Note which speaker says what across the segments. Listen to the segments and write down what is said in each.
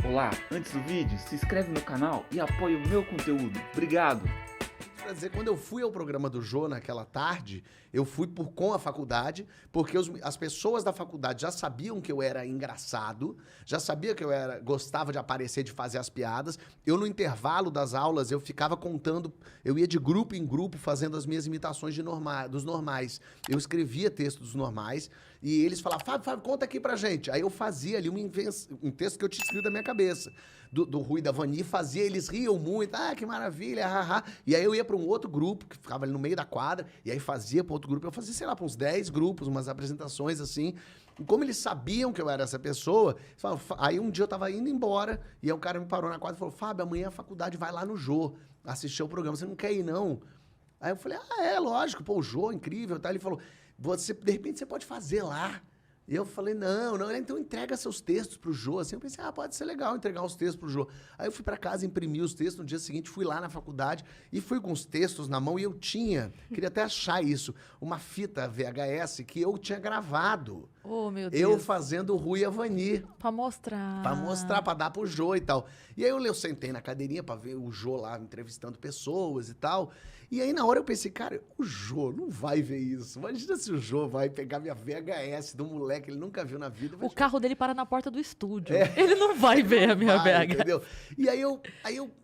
Speaker 1: Olá, antes do vídeo, se inscreve no canal e apoia o meu conteúdo. Obrigado!
Speaker 2: Pra dizer, quando eu fui ao programa do Jô naquela tarde, eu fui com a faculdade, porque as pessoas da faculdade já sabiam que eu era engraçado, já sabia que eu gostava de aparecer, de fazer as piadas. Eu, no intervalo das aulas, eu ficava contando, eu ia de grupo em grupo fazendo as minhas imitações dos normais. Eu escrevia texto dos normais e eles falavam, Fábio, conta aqui pra gente. Aí eu fazia ali um texto que eu tinha escrito da minha cabeça, do Rui e da Vani, fazia, eles riam muito, que maravilha, haha. E aí eu ia pra um outro grupo, que ficava ali no meio da quadra, e aí fazia para outro grupo. Eu fazia, sei lá, para uns 10 grupos, umas apresentações assim. E como eles sabiam que eu era essa pessoa, aí um dia eu tava indo embora, e aí o cara me parou na quadra e falou, Fábio, amanhã a faculdade vai lá no Jô assistir o programa, você não quer ir, não? Aí eu falei, lógico, pô, o Jô, incrível, tá? Ele falou, de repente você pode fazer lá. E eu falei, não, então entrega seus textos pro Jô. Assim, eu pensei, pode ser legal entregar os textos pro Jô. Aí eu fui pra casa, imprimi os textos, no dia seguinte fui lá na faculdade e fui com os textos na mão e eu queria até achar isso, uma fita VHS que eu tinha gravado.
Speaker 3: Oh, meu Deus.
Speaker 2: Eu fazendo o Rui e a Vani.
Speaker 3: Pra mostrar.
Speaker 2: Pra mostrar, pra dar pro Jô e tal. E aí eu sentei na cadeirinha pra ver o Jô lá entrevistando pessoas e tal. E aí na hora eu pensei, cara, o Jô não vai ver isso. Imagina se o Jô vai pegar minha VHS do moleque, ele nunca viu na vida.
Speaker 3: O carro dele para na porta do estúdio. Ele não vai ver a minha VHS.
Speaker 2: Entendeu? E aí eu,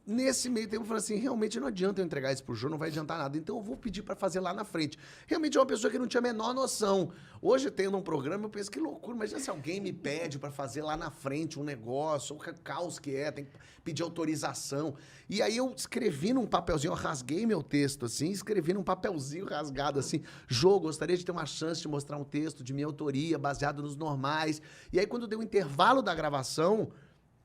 Speaker 2: nesse meio tempo, falei assim, realmente não adianta eu entregar isso pro Jô, não vai adiantar nada. Então eu vou pedir pra fazer lá na frente. Realmente é uma pessoa que não tinha a menor noção. Hoje, tendo um programa, eu penso, que loucura. Imagina se alguém me pede pra fazer lá na frente um negócio, o caos que é, tem que pedir autorização. E aí eu escrevi num papelzinho, eu rasguei meu texto, assim, escrevi num papelzinho rasgado, assim, Jô, gostaria de ter uma chance de mostrar um texto de minha autoria, baseado nos normais. E aí, quando deu o intervalo da gravação,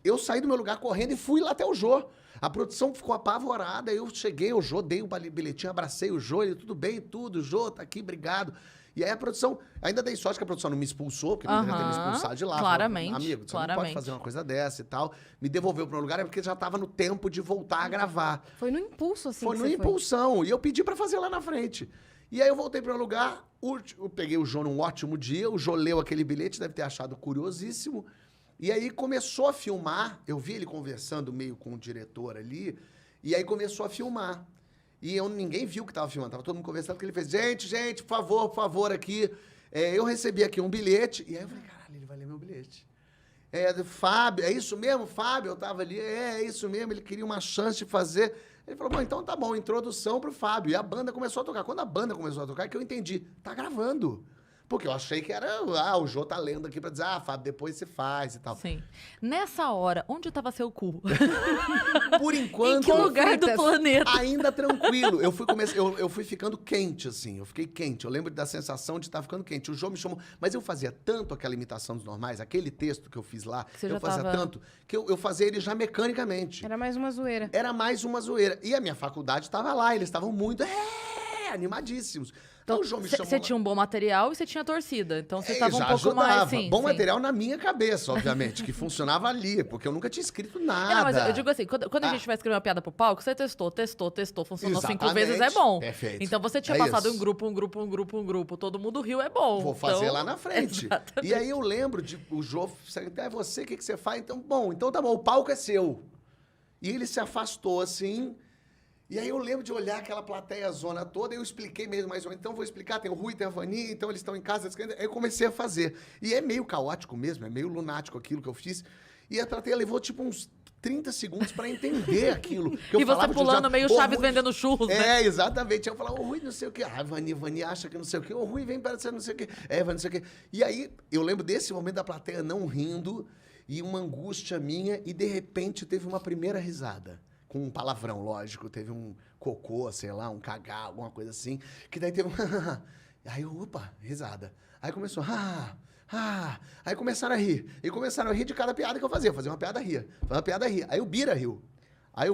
Speaker 2: eu saí do meu lugar correndo e fui lá até o Jô. A produção ficou apavorada, eu cheguei ao Jô, dei o bilhetinho, abracei o Jô, ele, tudo bem, tudo, Jô, tá aqui, obrigado. E aí a produção, ainda dei sorte que a produção não me expulsou, porque não deveria ter me expulsado de lá.
Speaker 3: Claramente.
Speaker 2: Falou, amigo, você não pode fazer uma coisa dessa e tal. Me devolveu para um lugar, porque já estava no tempo de voltar a gravar.
Speaker 4: Foi no impulso, assim.
Speaker 2: Foi no impulsão. E eu pedi para fazer lá na frente. E aí eu voltei para um lugar, eu peguei o Jô num ótimo dia, o Jô leu aquele bilhete, deve ter achado curiosíssimo. E aí começou a filmar, eu vi ele conversando meio com o diretor ali, e aí começou a filmar. E ninguém viu que estava filmando, estava todo mundo conversando, porque ele fez, gente, por favor, aqui, eu recebi aqui um bilhete. E aí eu falei, caralho, ele vai ler meu bilhete. Fábio, é isso mesmo, Fábio? Eu estava ali, é isso mesmo, ele queria uma chance de fazer. Ele falou, bom, então tá bom, introdução pro Fábio. E a banda começou a tocar. Quando a banda começou a tocar, é que eu entendi, tá gravando. Porque eu achei que era, o Jô tá lendo aqui pra dizer, Fábio, depois você faz e tal.
Speaker 3: Sim. Nessa hora, onde tava seu cu?
Speaker 2: Por enquanto...
Speaker 3: Em que lugar do planeta?
Speaker 2: Ainda tranquilo. Eu fui ficando quente, assim. Eu fiquei quente. Eu lembro da sensação de estar ficando quente. O Jô me chamou... Mas eu fazia tanto aquela imitação dos normais, aquele texto que eu fiz lá, eu fazia tanto, que eu fazia ele já mecanicamente.
Speaker 4: Era mais uma zoeira.
Speaker 2: Era mais uma zoeira. E a minha faculdade estava lá. Eles estavam muito... animadíssimos.
Speaker 3: Então,
Speaker 2: o Jô me chamou
Speaker 3: você tinha um bom material e você tinha torcida. Então, você estava um pouco
Speaker 2: ajudava.
Speaker 3: mais... Sim,
Speaker 2: bom
Speaker 3: sim.
Speaker 2: material na minha cabeça, obviamente, que funcionava ali, porque eu nunca tinha escrito nada.
Speaker 3: Não, mas eu digo assim, quando a gente vai escrever uma piada pro palco, você testou, funcionou 5
Speaker 2: Exatamente.
Speaker 3: vezes, é bom.
Speaker 2: Perfeito.
Speaker 3: Então, você tinha passado um grupo, todo mundo riu, é bom.
Speaker 2: Vou fazer
Speaker 3: então,
Speaker 2: lá na frente.
Speaker 3: Exatamente.
Speaker 2: E aí eu lembro de o Jô, você, o que você faz? Então tá bom, o palco é seu. E ele se afastou assim... E aí eu lembro de olhar aquela plateia zona toda, e eu expliquei mesmo mais ou menos. Então vou explicar, tem o Rui, tem a Vani, então eles estão em casa. Aí eu comecei a fazer. E é meio caótico mesmo, é meio lunático aquilo que eu fiz. E a plateia levou tipo uns 30 segundos pra entender aquilo. Que eu
Speaker 3: E você pulando meio Chaves vendendo churros, né?
Speaker 2: Exatamente. Eu falava, Rui, não sei o quê. Vani acha que não sei o quê. Rui, vem para você não sei o quê. Vani, não sei o quê. E aí eu lembro desse momento da plateia não rindo, e uma angústia minha, e de repente teve uma primeira risada. Com um palavrão, lógico. Teve um cocô, sei lá, um cagar, alguma coisa assim. Que daí teve um... Aí, opa, risada. Aí começou... Aí começaram a rir. E começaram a rir de cada piada que eu fazia. Eu fazia uma piada, ria. Fazia uma piada, ria. Aí o Bira riu. Aí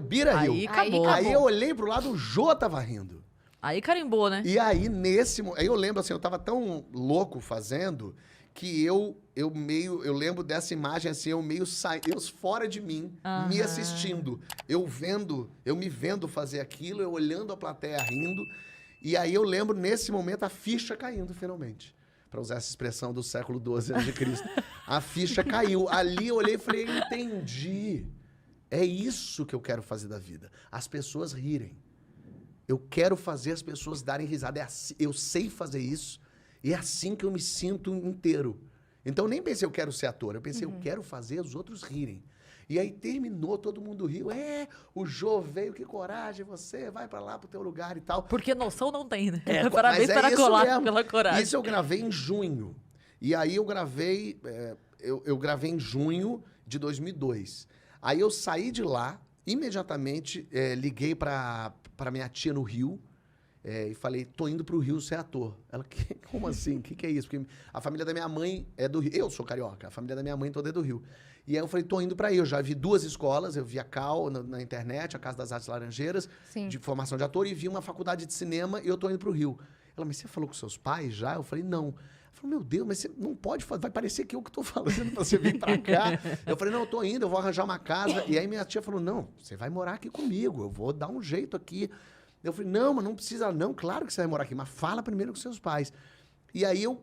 Speaker 3: acabou.
Speaker 2: Aí eu olhei pro lado, o Jô tava rindo.
Speaker 3: Aí carimbou, né?
Speaker 2: E aí, aí eu lembro assim, eu tava tão louco fazendo... que eu lembro dessa imagem assim, eu fora de mim, me assistindo, eu me vendo fazer aquilo, eu olhando a plateia rindo, e aí eu lembro nesse momento a ficha caindo finalmente. para usar essa expressão do século XII a.C., a ficha caiu. Ali eu olhei e falei, entendi. É isso que eu quero fazer da vida. As pessoas rirem. Eu quero fazer as pessoas darem risada. Eu sei fazer isso e é assim que eu me sinto inteiro. Então, eu nem pensei, eu quero ser ator. Eu pensei, eu quero fazer os outros rirem. E aí terminou, todo mundo riu. O Jô veio, que coragem, você vai pra lá pro teu lugar e tal.
Speaker 3: Porque noção não tem, né?
Speaker 2: mas
Speaker 3: Parabéns pela coragem.
Speaker 2: Isso eu gravei em junho. E aí eu gravei, eu gravei em junho de 2002. Aí eu saí de lá, imediatamente liguei pra minha tia no Rio, e falei, tô indo pro Rio ser ator. Ela, como assim? O que é isso? Porque a família da minha mãe é do Rio. Eu sou carioca, a família da minha mãe toda é do Rio. E aí eu falei, tô indo pra aí. Eu já vi 2 escolas, eu vi a Cal na internet, a Casa das Artes Laranjeiras, de formação de ator, e vi uma faculdade de cinema e eu tô indo pro Rio. Ela, mas você falou com seus pais já? Eu falei, não. Ela falou, meu Deus, mas você não pode fazer, vai parecer que eu que tô falando pra você vir pra cá. Eu falei, não, eu tô indo, eu vou arranjar uma casa. E aí minha tia falou, não, você vai morar aqui comigo, eu vou dar um jeito aqui. Eu falei, não, mas não precisa, não, claro que você vai morar aqui, mas fala primeiro com seus pais. E aí eu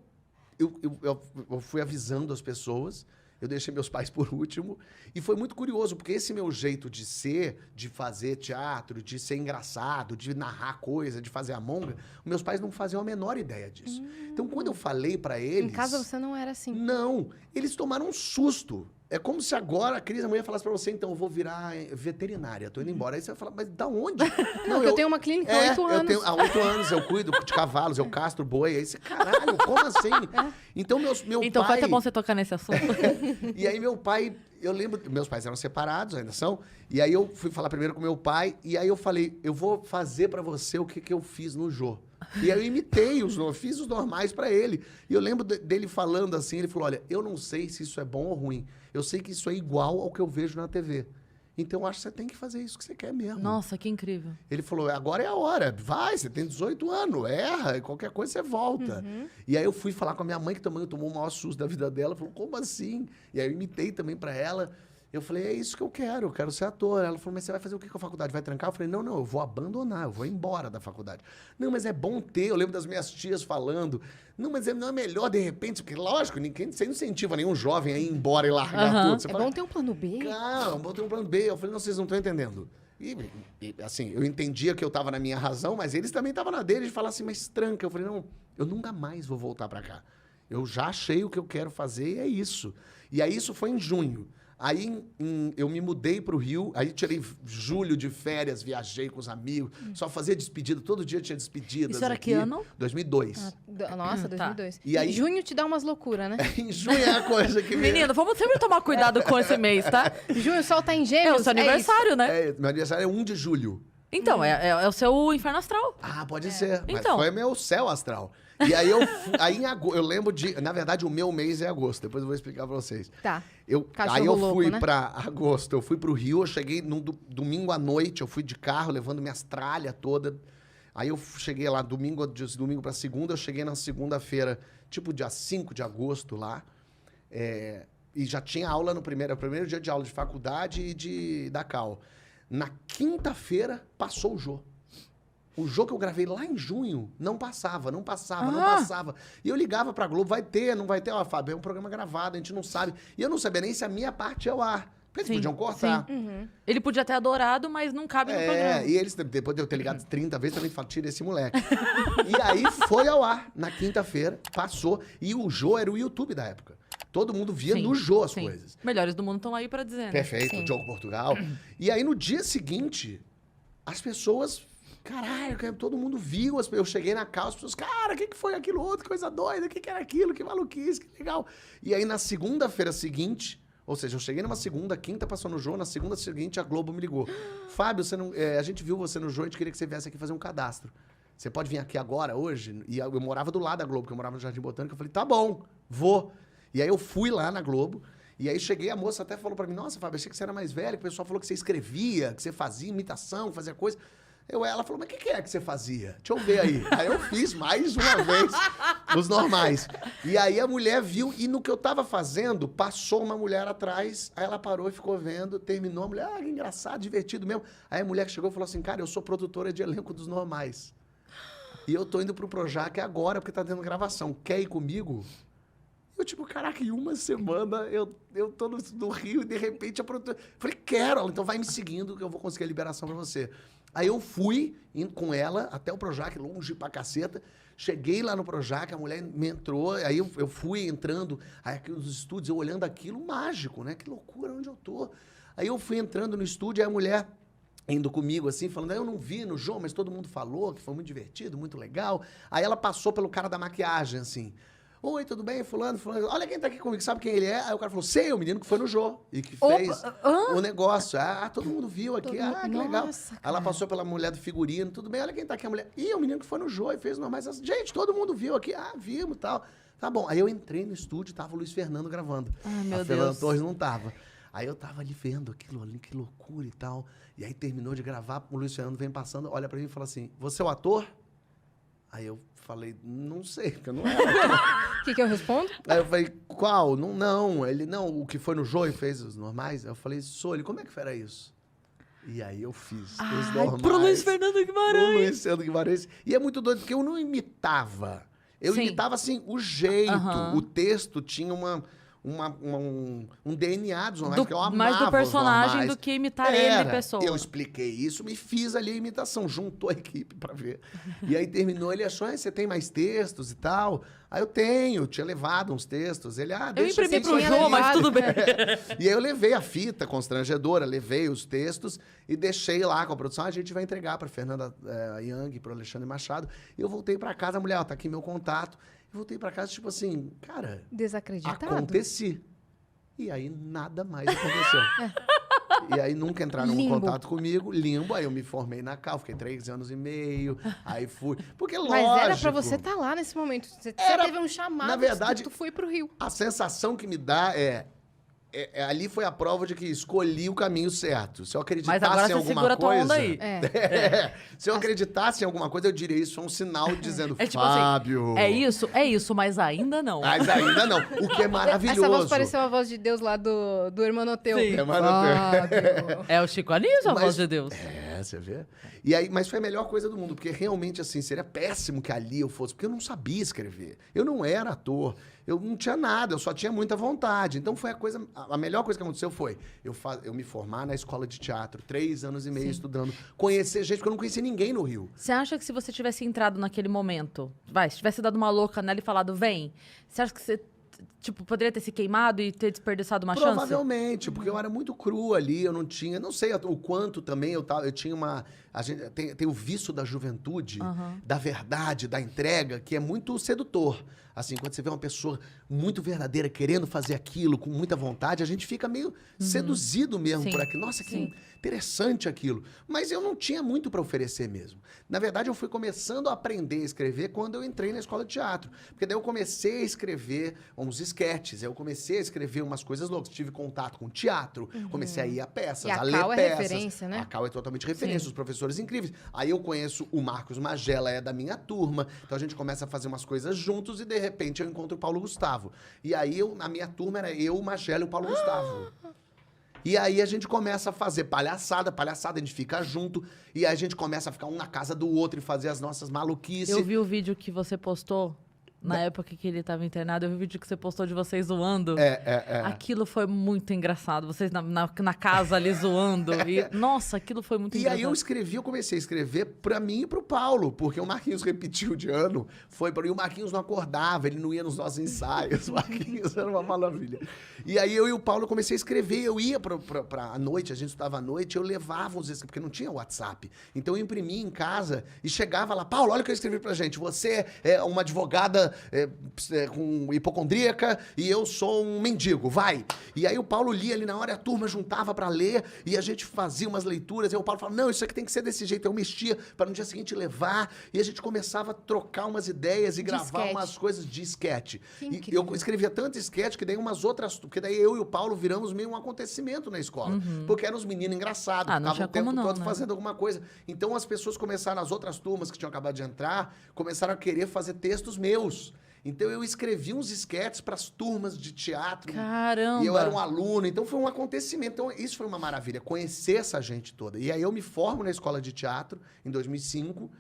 Speaker 2: fui avisando as pessoas, eu deixei meus pais por último, e foi muito curioso, porque esse meu jeito de ser, de fazer teatro, de ser engraçado, de narrar coisa, de fazer a monga, meus pais não faziam a menor ideia disso. Então, quando eu falei pra eles...
Speaker 4: Em casa você não era assim?
Speaker 2: Não, eles tomaram um susto. É como se agora a Cris amanhã falasse pra você, então, eu vou virar veterinária, tô indo embora. Aí você vai falar, mas da onde?
Speaker 4: Não, eu tenho uma clínica há 8 anos.
Speaker 2: Há 8 anos eu cuido de cavalos, eu castro boi. Aí você, caralho, como assim? Então, meu
Speaker 3: Então
Speaker 2: pai...
Speaker 3: foi até bom você tocar nesse assunto.
Speaker 2: E aí meu pai, eu lembro, meus pais eram separados, ainda são, e aí eu fui falar primeiro com meu pai, e aí eu falei, eu vou fazer pra você o que eu fiz no Jô. E aí eu imitei, fiz os normais pra ele. E eu lembro dele falando assim, ele falou, olha, eu não sei se isso é bom ou ruim, eu sei que isso é igual ao que eu vejo na TV. Então eu acho que você tem que fazer isso que você quer mesmo.
Speaker 3: Nossa, que incrível.
Speaker 2: Ele falou, agora é a hora, vai, você tem 18 anos, erra, qualquer coisa você volta. E aí eu fui falar com a minha mãe, que também tomou o maior susto da vida dela, falou, como assim? E aí eu imitei também pra ela. Eu falei, é isso que eu quero ser ator. Ela falou, mas você vai fazer o que com a faculdade? Vai trancar? Eu falei, não, eu vou abandonar, eu vou embora da faculdade. Não, mas é bom ter, eu lembro das minhas tias falando, não, mas não é melhor de repente, porque lógico, você não incentiva nenhum jovem a ir embora e largar tudo. Você
Speaker 4: fala, bom ter um plano B.
Speaker 2: Claro, bom ter um plano B. Eu falei, não, vocês não estão entendendo. E assim, eu entendia que eu estava na minha razão, mas eles também estavam na deles de falar assim, mas tranca. Eu falei, não, eu nunca mais vou voltar para cá. Eu já achei o que eu quero fazer e é isso. E aí isso foi em junho. Aí eu me mudei para o Rio, aí tirei julho de férias, viajei com os amigos, só fazia despedida, todo dia tinha despedidas.
Speaker 3: Isso era
Speaker 2: aqui.
Speaker 3: que ano?
Speaker 2: 2002.
Speaker 4: Nossa, 2002.
Speaker 2: E aí,
Speaker 4: em junho te dá umas loucuras, né?
Speaker 2: Em junho é a coisa que...
Speaker 3: Menino, vamos sempre tomar cuidado com esse mês, tá?
Speaker 4: Junho o sol tá em
Speaker 3: É
Speaker 4: Gêmeos.
Speaker 3: o seu aniversário, né?
Speaker 2: Meu aniversário é 1 de julho.
Speaker 3: Então, é o seu inferno astral.
Speaker 2: Ah, pode ser. Mas
Speaker 3: Então.
Speaker 2: foi meu céu astral. E aí aí em agosto, eu lembro de... Na verdade, o meu mês é agosto. Depois eu vou explicar pra vocês.
Speaker 4: Tá.
Speaker 2: Aí eu
Speaker 4: louco,
Speaker 2: fui
Speaker 4: né?
Speaker 2: pra agosto, eu fui pro Rio, eu cheguei no domingo à noite, eu fui de carro, levando minhas tralhas todas. Aí eu cheguei lá domingo pra segunda, eu cheguei na segunda-feira, tipo dia 5 de agosto lá. E já tinha aula no primeiro dia de aula de faculdade e da Cal. Na quinta-feira, passou o Jô. O Jô que eu gravei lá em junho não passava. E eu ligava pra Globo, vai ter, não vai ter? Ó, Fábio, é um programa gravado, a gente não sabe. E eu não sabia nem se a minha parte é ao ar. Porque eles podiam cortar.
Speaker 3: Ele podia ter adorado, mas não cabe no programa.
Speaker 2: E eles, depois de eu ter ligado 30 vezes, também falaram, tira esse moleque. E aí foi ao ar, na quinta-feira, passou. E o Jô era o YouTube da época. Todo mundo via no Jô as coisas.
Speaker 3: Melhores do mundo estão aí pra dizer, né?
Speaker 2: Perfeito, o Diogo Portugal. E aí, no dia seguinte, as pessoas... Caralho, todo mundo viu. Eu cheguei na casa, as pessoas... Cara, o que foi aquilo outro? Que coisa doida. O que era aquilo? Que maluquice, que legal. E aí, na segunda-feira seguinte... Ou seja, eu cheguei numa segunda, quinta passou no Jô. Na segunda seguinte, a Globo me ligou. Fábio, a gente viu você no Jô, a gente queria que você viesse aqui fazer um cadastro. Você pode vir aqui agora, hoje? E eu morava do lado da Globo, porque eu morava no Jardim Botânico. Eu falei, tá bom, vou. E aí eu fui lá na Globo. E aí cheguei, a moça até falou pra mim, nossa, Fábio, achei que você era mais velho, que o pessoal falou que você escrevia, que você fazia imitação, fazia coisa. Ela falou, mas o que é que você fazia? Deixa eu ver aí. Aí eu fiz mais uma vez os normais. E aí a mulher viu, e no que eu tava fazendo, passou uma mulher atrás, aí ela parou e ficou vendo, terminou, a mulher, que engraçado, divertido mesmo. Aí a mulher chegou e falou assim, cara, eu sou produtora de elenco dos normais. E eu tô indo pro Projac agora, porque tá tendo gravação. Quer ir comigo? Eu, tipo, caraca, em uma semana eu tô no Rio e, de repente, a produtora... Falei, quero. Ela, então vai me seguindo que eu vou conseguir a liberação pra você. Aí eu fui indo com ela até o Projac, longe pra caceta. Cheguei lá no Projac, a mulher me entrou, aí eu fui entrando, aí aqui nos estúdios, eu olhando aquilo, mágico, né? Que loucura, onde eu tô? Aí eu fui entrando no estúdio, aí a mulher indo comigo, assim, falando, eu não vi no João, mas todo mundo falou que foi muito divertido, muito legal. Aí ela passou pelo cara da maquiagem, assim. Oi, tudo bem? Fulano, olha quem tá aqui comigo, sabe quem ele é? Aí o cara falou, sei, o menino que foi no Jô e que fez o negócio. Todo mundo viu aqui, que legal.
Speaker 4: Nossa,
Speaker 2: Aí ela passou pela mulher do figurino, tudo bem, olha quem tá aqui, a mulher. Ih, o menino que foi no Jô e fez normais. Gente, todo mundo viu aqui, vimos e tal. Tá bom, aí eu entrei no estúdio, tava o Luiz Fernando gravando.
Speaker 3: Ai, meu
Speaker 2: a Fernanda
Speaker 3: Deus.
Speaker 2: Torres não tava. Aí eu tava ali vendo aquilo ali, que loucura e tal. E aí terminou de gravar, o Luiz Fernando vem passando, olha pra mim e fala assim, você é o ator? Aí eu falei, não sei, porque eu não era.
Speaker 4: O que eu respondo?
Speaker 2: Aí eu falei, qual? Não. Ele, não, o que foi no Jô e fez os normais. Aí eu falei, sou ele, como é que era isso? E aí eu fiz os normais.
Speaker 3: Pro Luiz Fernando
Speaker 2: Pro
Speaker 3: Guimarães.
Speaker 2: Luiz Fernando Guimarães. E é muito doido, porque eu não imitava. Eu
Speaker 3: Sim.
Speaker 2: imitava, assim, o jeito.
Speaker 3: Aham.
Speaker 2: O texto tinha um DNA dos normais, que eu amava
Speaker 3: Mais do
Speaker 2: os
Speaker 3: personagem
Speaker 2: normais.
Speaker 3: do que imitar ele de pessoa.
Speaker 2: Eu expliquei isso, me fiz ali a imitação, juntou a equipe pra ver. E aí terminou, ele achou, você tem mais textos e tal? Aí eu tinha levado uns textos. Ele,
Speaker 3: Eu
Speaker 2: deixa
Speaker 3: imprimi
Speaker 2: assim,
Speaker 3: pro
Speaker 4: tinha
Speaker 3: João, mas
Speaker 4: levado.
Speaker 3: tudo bem.
Speaker 2: E aí eu levei a fita constrangedora, levei os textos e deixei lá com a produção. A gente vai entregar pra Fernanda Young, pro Alexandre Machado. E eu voltei pra casa, a mulher, tá aqui meu contato. Eu voltei pra casa, tipo assim, cara,
Speaker 4: Desacreditado.
Speaker 2: aconteci. E aí nada mais aconteceu. E aí nunca entraram em
Speaker 4: Limbo.
Speaker 2: contato comigo, limbo. Aí eu me formei na Cal, fiquei 3 anos e meio. Aí fui. Porque lógico.
Speaker 4: Mas era pra você estar lá nesse momento. Você teve um chamado,
Speaker 2: na verdade-
Speaker 4: tu foi pro Rio.
Speaker 2: A sensação que me dá ali foi a prova de que escolhi o caminho certo. Se eu acreditasse
Speaker 3: Mas agora
Speaker 2: em
Speaker 3: você
Speaker 2: alguma
Speaker 3: segura tua
Speaker 2: coisa.
Speaker 3: onda aí.
Speaker 2: Se eu acreditasse em alguma coisa, eu diria isso. É um sinal dizendo,
Speaker 3: É tipo
Speaker 2: Fábio.
Speaker 3: assim, é isso, mas ainda não.
Speaker 2: Mas ainda não. O que é maravilhoso.
Speaker 4: Essa voz pareceu a voz de Deus lá do Hermanoteu.
Speaker 3: Sim.
Speaker 2: É maravilhoso.
Speaker 4: Fábio.
Speaker 3: É o Chico Anísio, a
Speaker 2: Mas-
Speaker 3: voz de Deus.
Speaker 2: Você vê? E aí, mas foi a melhor coisa do mundo, porque realmente, assim, seria péssimo que ali eu fosse, porque eu não sabia escrever. Eu não era ator, eu não tinha nada, eu só tinha muita vontade. Então foi a melhor coisa que aconteceu foi eu me formar na escola de teatro, 3 anos e meio estudando, conhecer gente, porque eu não conhecia ninguém no Rio.
Speaker 3: Você acha que se você tivesse entrado naquele momento, se tivesse dado uma louca nela e falado, vem, você acha que você, poderia ter se queimado e ter desperdiçado uma chance?
Speaker 2: Provavelmente, porque eu era muito cru ali, eu não tinha, não sei o quanto também eu tinha a gente tem o vício da juventude, da verdade, da entrega, que é muito sedutor. Assim, quando você vê uma pessoa muito verdadeira, querendo fazer aquilo com muita vontade, a gente fica meio seduzido mesmo
Speaker 3: Sim.
Speaker 2: por aquilo. Nossa, que
Speaker 3: Sim.
Speaker 2: interessante aquilo. Mas eu não tinha muito para oferecer mesmo. Na verdade, eu fui começando a aprender a escrever quando eu entrei na escola de teatro. Porque daí eu comecei a escrever uns esquetes, eu comecei a escrever umas coisas loucas. Tive contato com teatro, comecei a ir a peças,
Speaker 4: E a
Speaker 2: ler
Speaker 4: Cal é
Speaker 2: peças.
Speaker 4: referência, né?
Speaker 2: A Cal é totalmente referência,
Speaker 3: Sim.
Speaker 2: os professores incríveis. Aí eu conheço o Marcos Magela, é da minha turma. Então a gente começa a fazer umas coisas juntos e de repente eu encontro o Paulo Gustavo. E aí a minha turma era eu, o Magela e o Paulo Gustavo. E aí a gente começa a fazer palhaçada, a gente fica junto, e aí a gente começa a ficar um na casa do outro e fazer as nossas maluquices.
Speaker 3: Eu vi o vídeo que você postou na época que ele estava internado. Eu vi o vídeo que você postou de vocês zoando. Aquilo foi muito engraçado. Vocês na casa ali zoando. E, nossa, aquilo foi muito
Speaker 2: E
Speaker 3: engraçado.
Speaker 2: aí eu comecei a escrever pra mim e pro Paulo, porque o Marquinhos repetiu de ano, e o Marquinhos não acordava, ele não ia nos nossos ensaios, o Marquinhos era uma maravilha. E aí eu e o Paulo comecei a escrever, eu ia pra noite, a gente estudava à noite, eu levava os escritos, porque não tinha WhatsApp. Então eu imprimia em casa e chegava lá, Paulo, olha o que eu escrevi pra gente, você é uma advogada com hipocondríaca e eu sou um mendigo, vai. E aí o Paulo lia ali na hora, a turma juntava pra ler e a gente fazia umas leituras e o Paulo falava, não, isso aqui tem que ser desse jeito. Eu mexia para no dia seguinte levar e a gente começava a trocar umas ideias e gravar
Speaker 4: esquete.
Speaker 2: umas coisas de esquete.
Speaker 4: Que
Speaker 2: E
Speaker 4: incrível.
Speaker 2: eu escrevia tanto esquete que daí umas outras, porque daí eu e o Paulo viramos meio um acontecimento na escola, porque eram os meninos engraçados,
Speaker 3: Ah, não
Speaker 2: estavam
Speaker 3: tinha
Speaker 2: o tempo
Speaker 3: como não,
Speaker 2: todo
Speaker 3: né?
Speaker 2: fazendo alguma coisa. Então as pessoas começaram, as outras turmas que tinham acabado de entrar, começaram a querer fazer textos meus. Então eu escrevi uns esquetes para as turmas de teatro.
Speaker 3: Caramba!
Speaker 2: E eu era um aluno, então foi um acontecimento. Então isso foi uma maravilha, conhecer essa gente toda. E aí eu me formo na escola de teatro em 2005.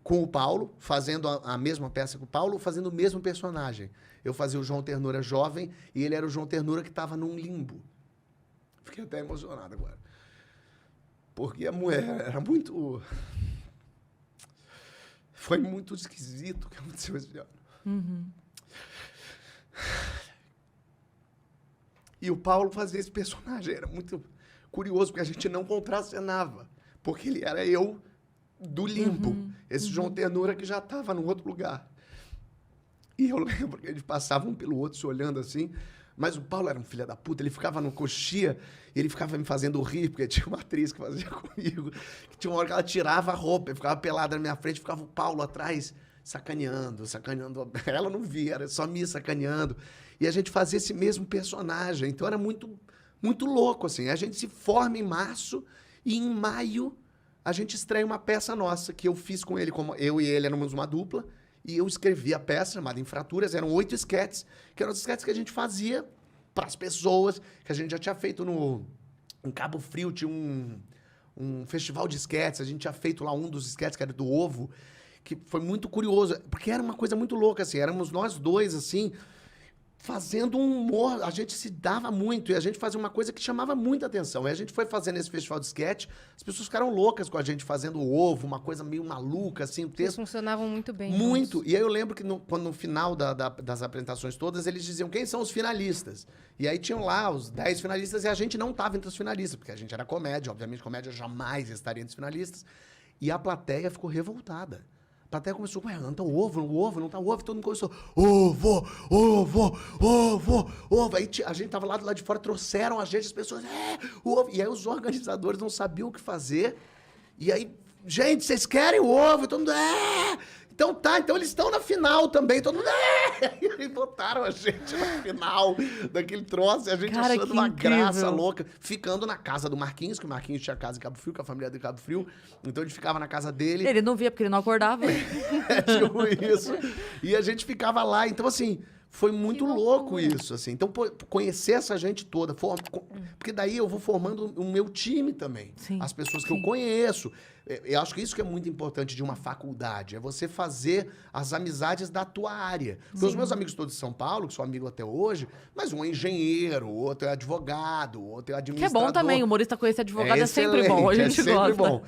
Speaker 2: com o Paulo, fazendo a mesma peça com o Paulo, fazendo o mesmo personagem. Eu fazia o João Ternura jovem e ele era o João Ternura que estava num limbo. Fiquei até emocionado agora. Porque a mulher era muito... Foi muito esquisito o que aconteceu esse ano.
Speaker 3: Uhum.
Speaker 2: E o Paulo fazia esse personagem. Era muito curioso, porque a gente não contracenava. Porque ele era eu do limbo. Esse João Ternura que já estava num outro lugar. E eu lembro que eles passavam um pelo outro se olhando assim. Mas o Paulo era um filho da puta. Ele ficava no coxia e ele ficava me fazendo rir, porque tinha uma atriz que fazia comigo. Que tinha uma hora que ela tirava a roupa e ficava pelada na minha frente. Ficava o Paulo atrás sacaneando. Ela não via, era só me sacaneando. E a gente fazia esse mesmo personagem. Então era muito, muito louco, assim. A gente se forma em março e em maio a gente estreia uma peça nossa que eu fiz com ele. Como eu e ele éramos uma dupla. E eu escrevi a peça chamada Infraturas. Eram 8 esquetes, que eram os esquetes que a gente fazia para as pessoas, que a gente já tinha feito em Cabo Frio, tinha um festival de esquetes. A gente tinha feito lá um dos esquetes, que era do Ovo, que foi muito curioso, porque era uma coisa muito louca, assim. Éramos nós dois, assim, fazendo um humor. A gente se dava muito e a gente fazia uma coisa que chamava muita atenção. E a gente foi fazendo esse festival de sketch, as pessoas ficaram loucas com a gente fazendo o Ovo, uma coisa meio maluca, assim, o texto.
Speaker 4: Eles funcionavam muito bem.
Speaker 2: Muito.
Speaker 4: Juntos.
Speaker 2: E aí eu lembro que quando no final das apresentações todas, eles diziam quem são os finalistas. E aí tinham lá os 10 finalistas e a gente não estava entre os finalistas, porque a gente era comédia. Obviamente, comédia jamais estaria entre os finalistas. E a plateia ficou revoltada. A plateia começou, ué, não tá o ovo, não tá o ovo. Todo mundo começou, ovo, ovo, ovo, ovo. Aí a gente tava lá do lado de fora, trouxeram a gente, as pessoas, o ovo. E aí os organizadores não sabiam o que fazer. E aí, gente, vocês querem o ovo? E todo mundo, Então tá, então eles estão na final também. Todo mundo, E aí botaram a gente na final daquele troço. E a gente
Speaker 3: Cara,
Speaker 2: achando uma
Speaker 3: incrível.
Speaker 2: graça louca. Ficando na casa do Marquinhos, que o Marquinhos tinha casa em Cabo Frio, com a família de Cabo Frio. Então a gente ficava na casa dele.
Speaker 3: Ele não via porque ele não acordava.
Speaker 2: Tipo isso. E a gente ficava lá. Então, assim, foi muito louco isso, assim. Então, conhecer essa gente toda. Porque daí eu vou formando o meu time também.
Speaker 3: Sim.
Speaker 2: As pessoas que eu conheço. Eu acho que isso que é muito importante de uma faculdade. É você fazer as amizades da tua área. Porque os meus amigos todos de São Paulo, que sou amigo até hoje, mas um é engenheiro, o outro é advogado, o outro é
Speaker 3: Que é
Speaker 2: administrador.
Speaker 3: bom também, humorista conhecer advogado é sempre bom, a gente
Speaker 2: é sempre
Speaker 3: gosta.
Speaker 2: bom.